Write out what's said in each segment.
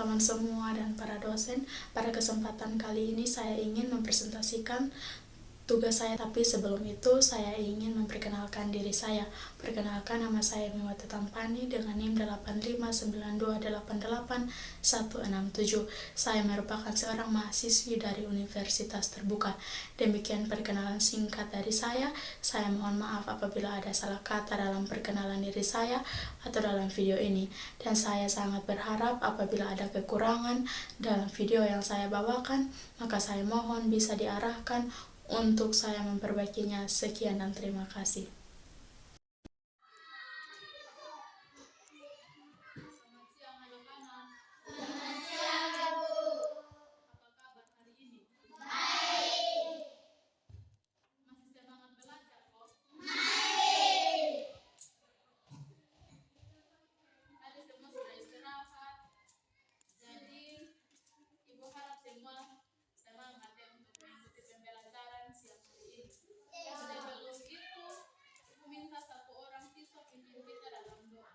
teman-teman semua dan para dosen. Pada kesempatan kali ini saya ingin mempresentasikan tugas saya, tapi sebelum itu saya ingin memperkenalkan diri saya. Perkenalkan, nama saya Miwati Tampani dengan NIM 859288167. Saya merupakan seorang mahasiswi dari Universitas Terbuka. Demikian perkenalan singkat dari saya. Saya mohon maaf apabila ada salah kata dalam perkenalan diri saya atau dalam video ini. Dan saya sangat berharap apabila ada kekurangan dalam video yang saya bawakan, maka saya mohon bisa diarahkan untuk saya memperbaikinya. Sekian dan terima kasih. Selamat siang anak-anak. Selamat siang, Bu. Apa kabar hari ini? Baik. Masih semangat belajar kok? Baik. Tadi semua sudah istirahat. Jadi Ibu harap semua semangat ya untuk mengikuti pembelajaran siang hari ini. Sebelum itu, Ibu minta satu orang siswa pimpin kita dalam doa.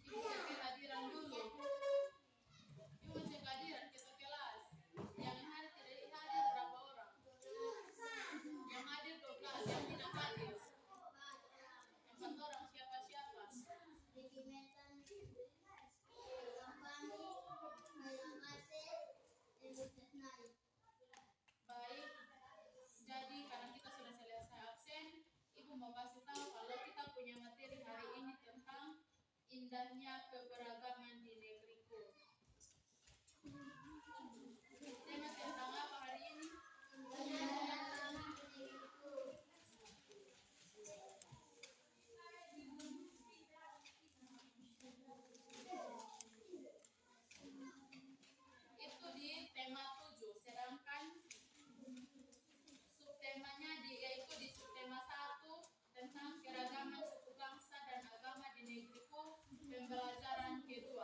Ibu cek kehadiran dulu. Ibu cek kehadiran kita kelas. Yang hadir tidak hadir berapa orang? Yang hadir 12, yang tidak hadir 4 orang. Siapa-siapa? Baik. Jadi karena kita sudah selesai absen, Ibu mau kasih tahu kalau kita punya materi hari ini tentang indahnya keberagaman di negeriku. Tema tentang apa hari ini? Itu di tema 7, sedangkan subtemanya yaitu di subtema 1 tentang keragaman suku bangsa dan agama di negeriku, pembelajaran kedua.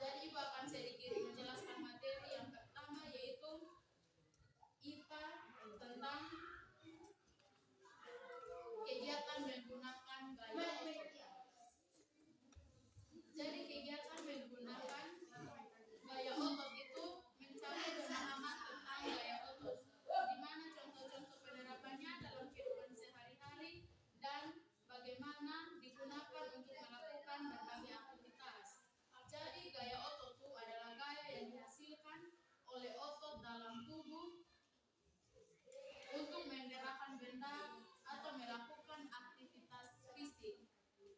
Jadi Ibu akan sedikit menjelaskan materi yang pertama, yaitu IPA tentang kegiatan menggunakan gaya otot. Jadi kegiatan menggunakan gaya otot itu mencari pemahaman tentang gaya otot, di mana contoh-contoh penerapannya dalam kehidupan sehari-hari dan bagaimana digunakan untuk melakukan berbagai aktivitas. Jadi gaya otot itu adalah gaya yang dihasilkan oleh otot dalam tubuh untuk menggerakkan benda atau melakukan aktivitas fisik.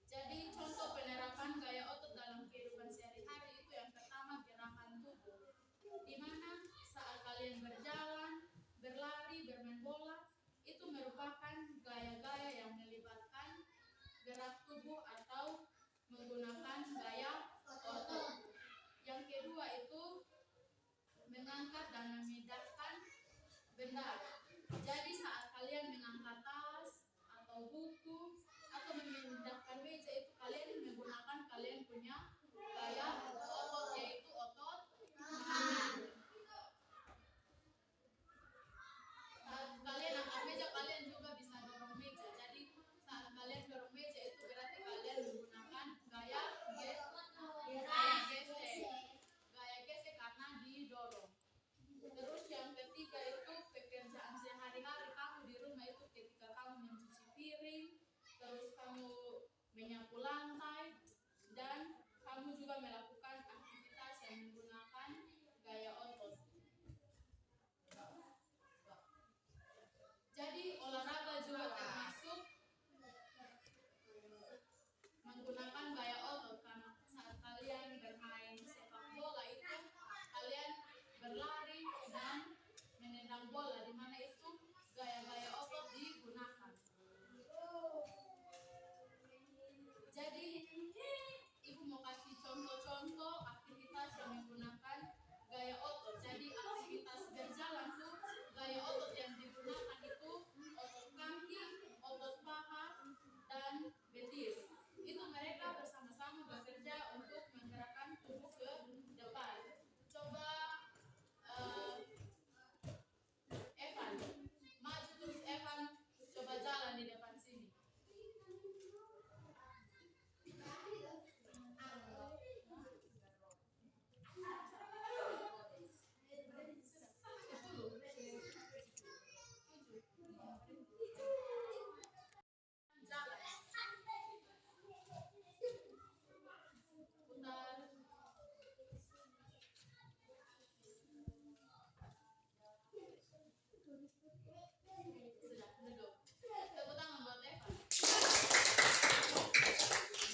Jadi contoh penerapan gaya otot dalam kehidupan sehari-hari itu yang pertama, gerakan tubuh, di mana saat kalian berjalan, berlari, bermain bola, itu merupakan gaya-gaya yang melibatkan gerak tubuh atau menggunakan gaya otot. Yang kedua itu mengangkat dan memindahkan benda. Jadi saat kalian mengangkat tas atau buku atau memindahkan meja, itu kalian menggunakan kalian punya gaya otot, yaitu otot tangan. Saat kalian angkat meja, kalian juga bisa dorong meja. Jadi saat kalian dorong meja itu berarti kalian menggunakan gaya gesek. Gaya gesek karena didorong. Terus yang ketiga itu pekerjaan sehari-hari kamu di rumah, itu ketika kamu mencuci piring, terus kamu menyapu lantai, dan kamu juga melakukan aktivitas yang menggunakan gaya otot. Jadi olahraga juga termasuk menggunakan gaya otot, karena saat kalian bermain sepak bola itu kalian berlari dan menendang bola, di mana itu gaya-gaya otot digunakan. Jadi Ibu mau kasih contoh-contoh aktivitas yang menggunakan gaya otot. Jadi aktivitas berjalan tuh gaya otot yang digunakan itu otot kaki, otot paha, dan betis. Itu mereka bersama-sama bekerja untuk menggerakkan tubuh ke depan. Coba Evan, maju terus Evan, coba jalan di depan sini. Putar. Sudah, duduk. Tepuk tangan buat Evan.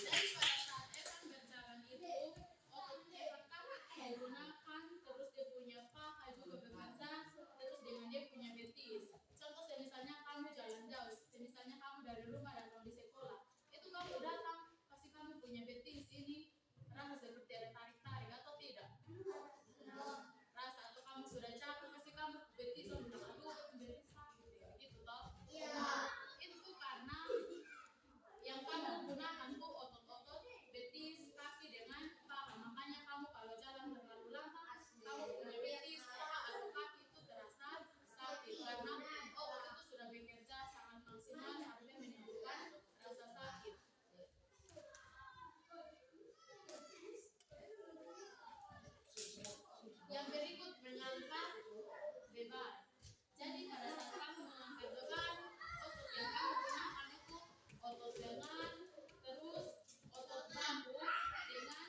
Jadi pada saat Evan berjalan itu, otot Evan kan menggunakan, terus dia punya paha juga bekerja, terus dengan dia punya betis. Contoh misalnya kamu jalan jauh, misalnya kamu dari rumah datang di sekolah, itu kamu datang, pasti kamu punya betis ini rasa seperti ada tarik-tarik atau tidak? Rasa, atau kamu sudah capek, pasti kamu betis, aduh betis sakit, gitu toh? Iya. Itu karena yang kamu gunakan tuh otot-otot betis, kaki dengan paha. Makanya kamu kalau jalan terlalu lama, kamu punya betis, paha atau kaki itu terasa sakit, karena otot itu sudah bekerja sangat maksimal sampai menimbulkan rasa sakit. Yang berikut mengangkat beban. Jadi pada saat kamu mengangkat beban, otot yang kamu gunakan itu otot lengan, terus otot bambu dengan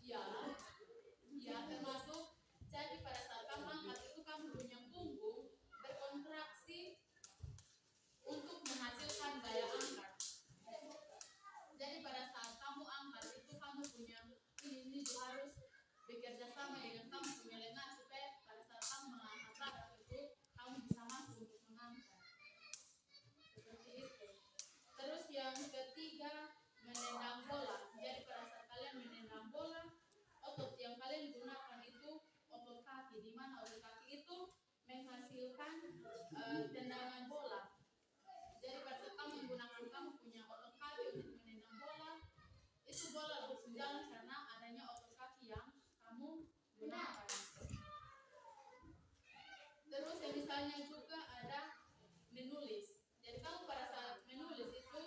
ya termasuk. Jadi pada saat kamu angkat itu kamu punya punggung berkontraksi untuk menghasilkan gaya angkat. Jadi pada saat kamu angkat itu kamu punya ini harus bekerja sama dengan kamu punya lengan, supaya pada saat kamu mengangkat barang itu kamu bisa mampu untuk mengangkat. Seperti itu. Terus yang ketiga menendang bola. Jadi pada saat kalian menendang bola, otot yang kalian gunakan itu otot kaki, di mana otot kaki itu menghasilkan tendangan bola. Jadi pada saat kamu menggunakan kamu punya otot kaki untuk menendang bola, itu bola terus berjalan karena adanya otot kaki yang kamu gunakan. Terus yang misalnya juga ada menulis. Jadi kamu pada saat menulis itu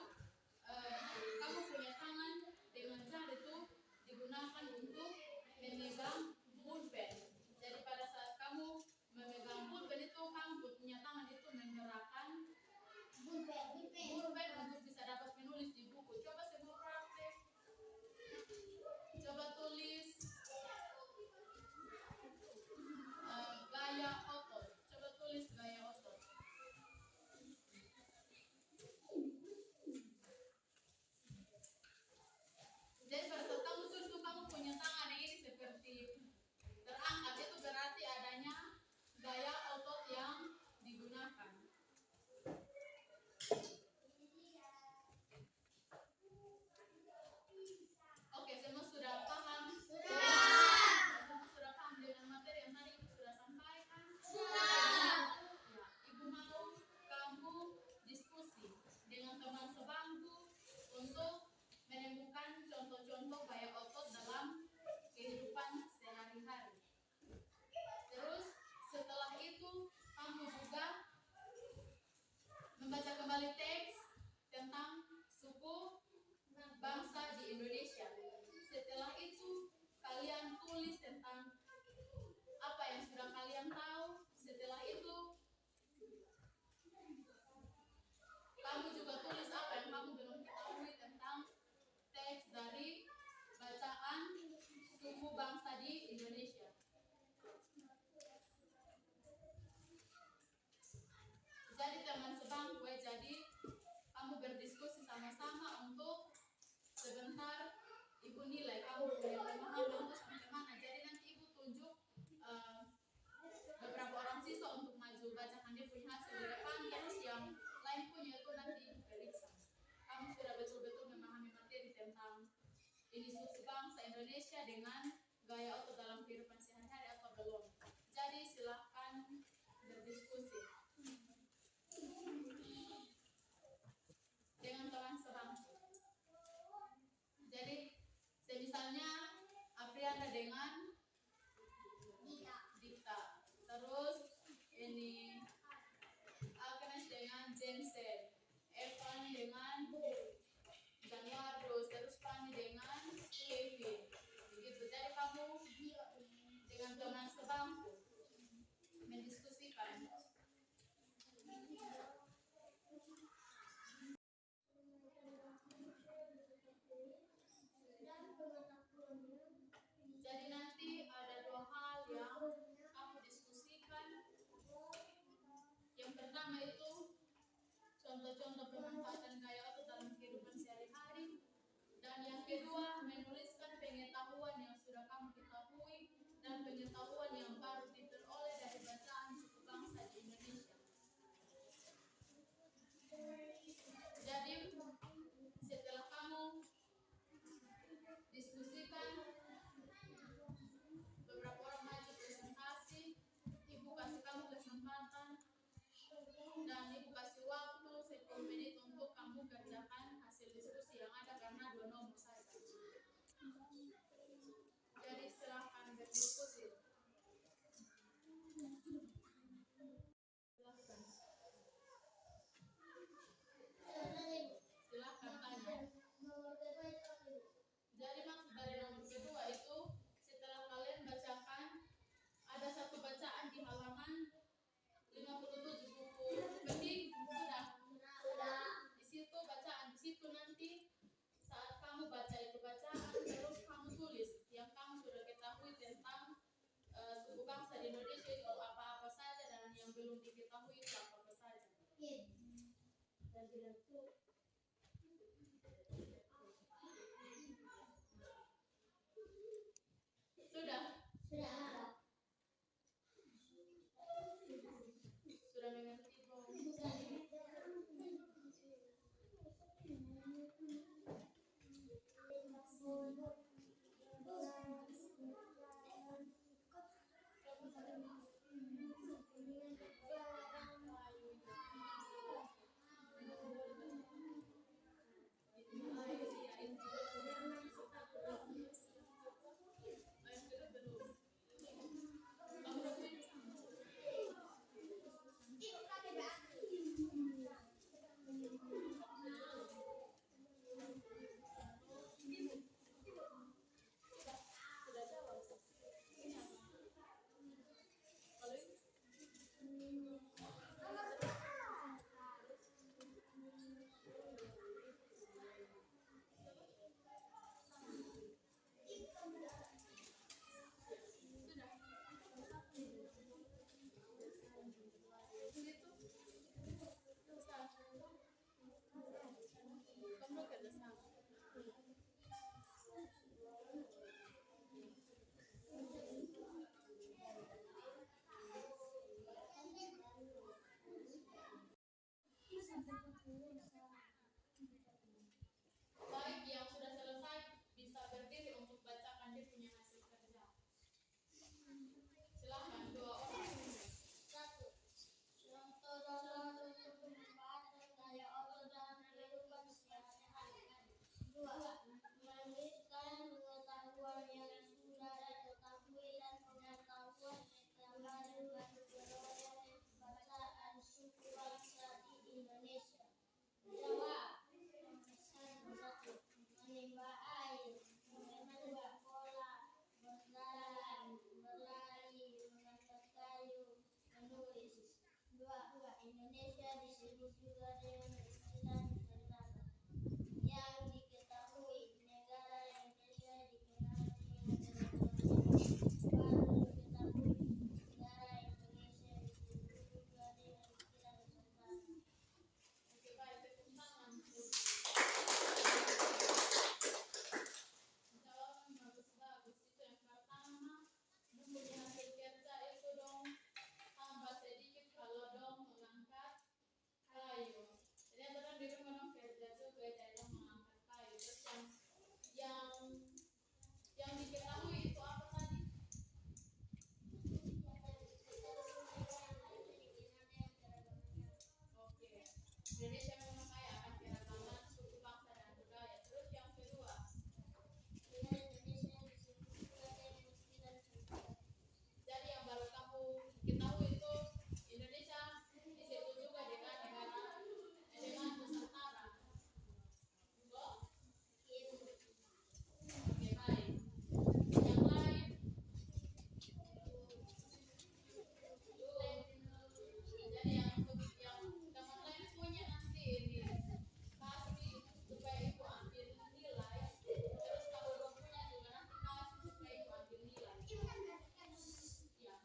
kamu punya tangan dengan jari itu digunakan untuk memegang pulpen. Jadi pada saat kamu memegang pulpen itu kamu punya tangan itu menggerakkan pulpen untuk bisa dapat menulis di buku. Coba semua praktek. Coba tulis gaya otot. Coba tulis gaya otot. Jadi pada saat kamu tulis itu kamu punya tangan yang ini seperti terangkat, itu berarti adanya gaya otot yang digunakan. Oke, semua sudah paham? Semua sudah paham dengan materi yang tadi Ibu sudah sampaikan? Ya, Ibu mau kamu diskusi dengan teman sebangku untuk menemukan contoh-contoh gaya otot dalam kehidupan sehari-hari. Terus setelah itu kamu juga membaca kembali teks tentang suku bangsa di Indonesia. Setelah itu kalian tulis tentang apa yang sudah kalian tahu. Setelah itu kamu juga tulis apa yang kamu belum ketahui tentang teks dari bacaan suku bangsa di Indonesia. Jadi teman sebangku, jadi kamu berdiskusi sama-sama untuk sebentar Ibu nilai kamu punya pemahaman itu sampai mana. Jadi nanti Ibu tunjuk beberapa orang siswa untuk maju bacakan dia punya hasil di depan, terus yang lain punya itu nanti Ibu periksa. Kamu sudah betul-betul memahami materi tentang ini suku bangsa Indonesia dengan gaya otot dalam kehidupan sehari-hari atau belum? Jadi silahkan berdiskusi dengan teman sebangku. Jadi misalnya Aprianda dengan Dita, terus ini Agnes dengan Jensen, Evan dengan Januardo, terus Fanny dengan Kevin. Begitu. Jadi kamu dengan teman sebangku mendiskusikan. Jadi nanti ada dua hal yang kamu diskusikan. Yang pertama itu contoh-contoh pemanfaatan gaya otot dalam kehidupan sehari-hari. Dan yang kedua menuliskan pengetahuan yang sudah kamu ketahui dan pengetahuan yang baru diperoleh dari bacaan suku bangsa di Indonesia. Jadi setelah kamu diskusikan, beberapa orang maju presentasi, Ibu kasih kamu kesempatan dan Ibu kasih waktu 10 menit untuk kamu kerjakan hasil diskusi yang ada karena 2 nomor saja. Jadi silahkan berdiskusi. Silahkan tanya. Jadi maksud dari nomor kedua itu setelah kalian bacakan, ada satu bacaan di halaman 57 buku penting sudah. Di situ bacaan, di situ nanti saat kamu baca itu bacaan terus kamu tulis yang kamu sudah ketahui tentang suku bangsa di Indonesia itu apa-apa saja dan yang belum diketahui itu apa-apa saja. Dan tidak itu sudah. Sudah mengerti belum? Melanjutkan pengetahuan yang sudah diketahui dan pengetahuan yang baru diperoleh bacaan suku bangsa di Indonesia. Jawab. Satu. Menimba air, menebak bola, berjalan, berlari, mengangkat kayu, menulis. Dua. Indonesia disebut juga dengan istilah negara. Yang diketahui, negara Indonesia dikenal dengan negara baru diketahui, negara Indonesia disebut juga dengan istilah Nusantara. Oke, baik, tepuk tangan. Jawaban bagus. Itu yang pertama. Kemudian hasil kerja itu dong tambah sedikit kalau dong mengangkat kayu. Jadi antara di rumah dong kerja juga jadi mengangkat kayu. Terus yang diketahui itu apa tadi? Oke. Indonesia memang kaya akan keragaman suku bangsa dan budaya. Terus yang kedua, Indonesia disebut juga dengan istilah Nusantara. Jadi yang baru kamu ketahui itu Indonesia disebut juga dengan Nusantara. Oke, baik. Yang lain? Jadi yang teman lain punya nanti ini kasih supaya ibu ambil nilai. Terus kalau dong punya juga nanti kasih supaya ibu ambil nilai. Ya.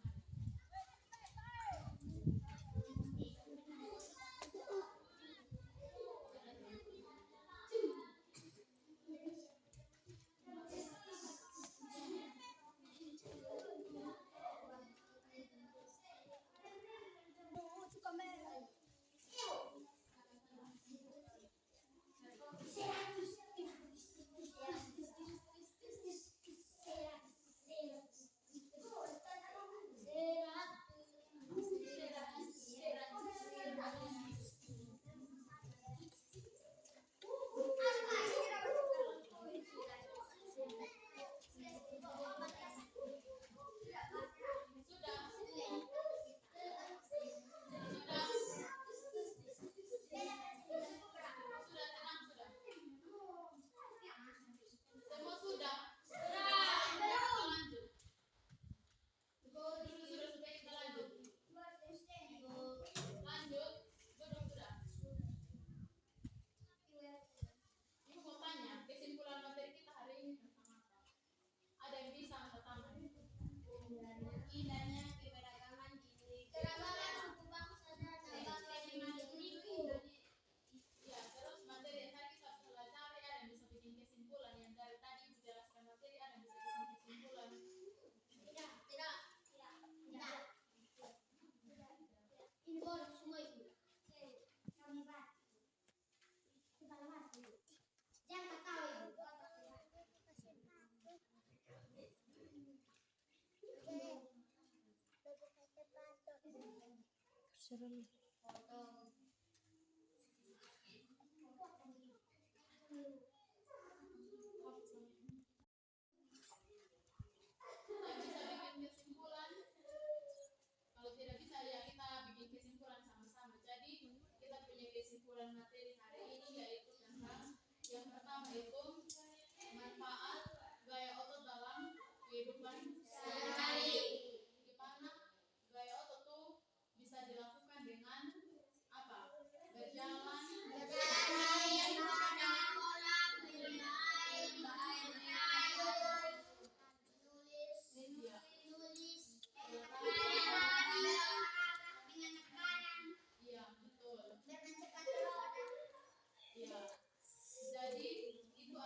Semua sudah. Sudah kita lanjut. Lanjut. Duduk sudah. Ibu mau tanya kesimpulan materi kita hari ini tentang apa? Ada yang bisa angkat tangan? Indahnya keberagaman di keragaman suku bangsa dan negara. Ya, terus materi yang tadi kita pelajari ada yang bisa bikin kesimpulan. Yang dari tadi Ibu jelaskan materi ada yang bisa bikin kesimpulan. Tidak. Ini bodoh semua itu. Kami bahas. Jangan tahu ibu. Seru. Yang bisa bikin kesimpulan. Kalau tidak bisa ya kita bikin kesimpulan sama-sama. Jadi kita punya kesimpulan materi hari ini yaitu tentang yang pertama itu manfaat gaya otot dalam kehidupan sehari-hari. Gimana gaya otot tuh bisa dilakukan dengan apa? Berjalan, main bola, bermain, menulis, dengan tekanan. Iya, betul. Bermain sepatu roda. Iya. Jadi itu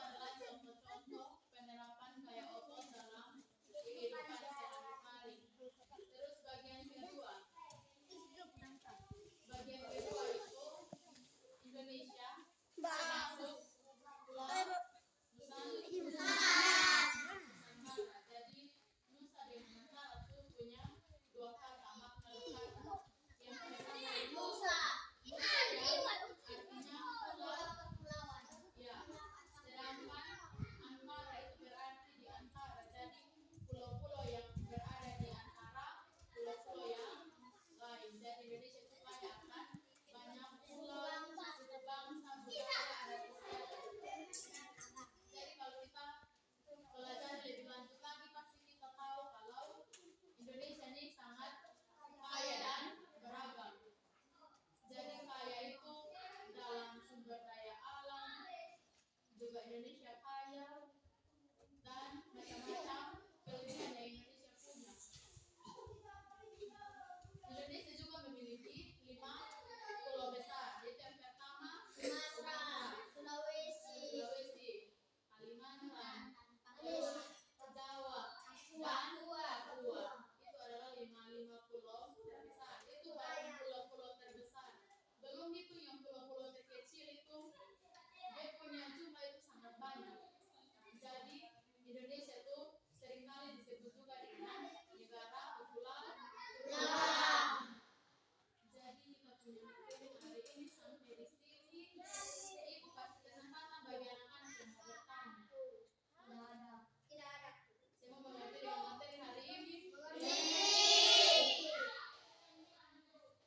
Indonesia kaya dan macam-macam kelebihan yang Indonesia punya. Indonesia juga memiliki 5 pulau besar. Yaitu yang pertama Sumatera, Sulawesi, Kalimantan, Jawa, dan Papua. Itu adalah 5 pulau terbesar. Itu baru pulau-pulau terbesar. Belum itu yang pulau-pulau terkecil itu dia punya jumlah itu sangat banyak. Jadi Indonesia itu seringkali disebut juga dengan negara kepulauan. Jadi kita punya materi hari ini sampai di sini. Ibu kasih kesempatan bagi anak-anak yang mau bertanya. Tidak ada. Semua mengerti dengan materi hari ini?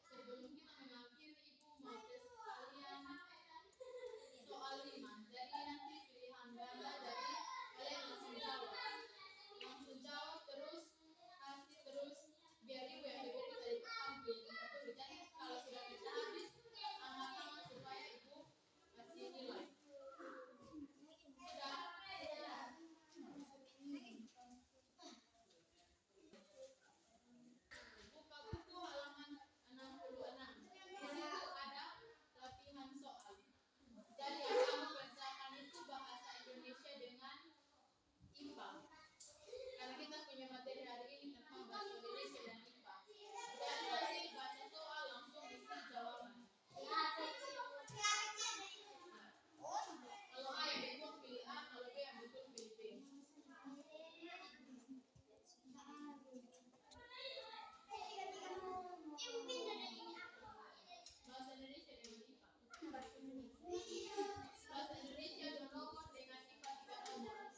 Sebelum kita mengakhiri, Ibu mau tes kalian soal 5. Jadi nanti pilihan ganda, jadi kalian langsung jawab. Langsung jawab terus, kasih terus, biar Ibu yang diberi dari tampil. Jadi kalau sudah kita habis, angkat tangan supaya Ibu kasih nilai. Sudah? Buka buku halaman 66. Di situ ada latihan soal. Jadi yang kamu kerjakan itu bahasa Indonesia dengan IPA. Karena kita punya materi hari ini tentang bahasa Indonesia dan IPA. Jadi nanti baca soal langsung isi jawaban. Kalau A yang betul pilih A, kalau B yang betul pilih B. Bahasa Indonesia dengan IPA. Bahasa Indonesia 2 nomor dengan IPA 3 nomor.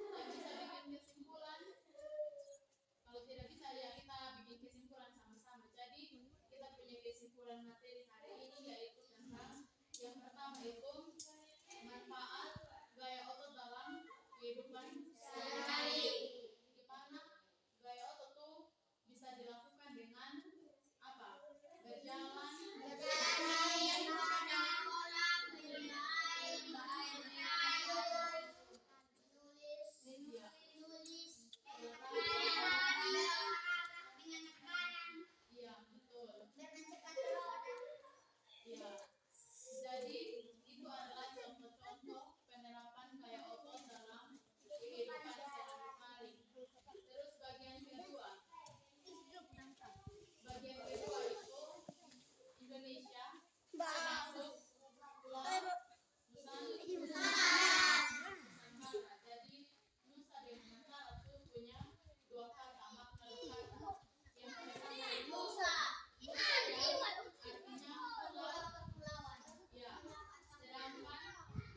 Yang bisa bikin kesimpulan, kalau tidak bisa ya kita bikin kesimpulan sama-sama. Jadi kita punya kesimpulan materi hari ini yaitu tentang yang pertama itu manfaat gaya otot dalam kehidupan sehari-hari. Di mana gaya otot tuh bisa dilakukan dengan apa? Berjalan, iya betul. Iya. Jadi itu adalah contoh-contoh penerapan gaya otot dalam kehidupan sehari-hari. Terus bagian kedua itu Indonesia termasuk Pulau Nusantara. Jadi Nusa dan Nusantara itu punya 2 kata, makna 2 kata. Yang pertama itu Nusa yang artinya pulau. Ya, sedangkan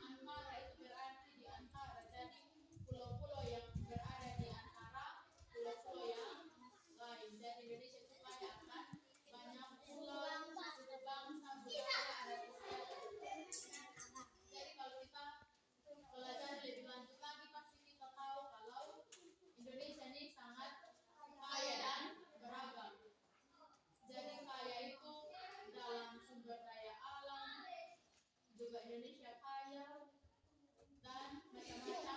Antara itu berarti di antara. Jadi pulau-pulau yang berada di antara pulau-pulau yang lain. Jadi Indonesia itu kaya akan banyak pulau, suku bangsa, budaya, adat istiadat. Jadi kalau kita pelajari lebih lanjut lagi pasti kita tahu kalau Indonesia ini sangat kaya dan beragam. Jadi kaya itu dalam sumber daya alam, juga Indonesia kaya dan macam-macam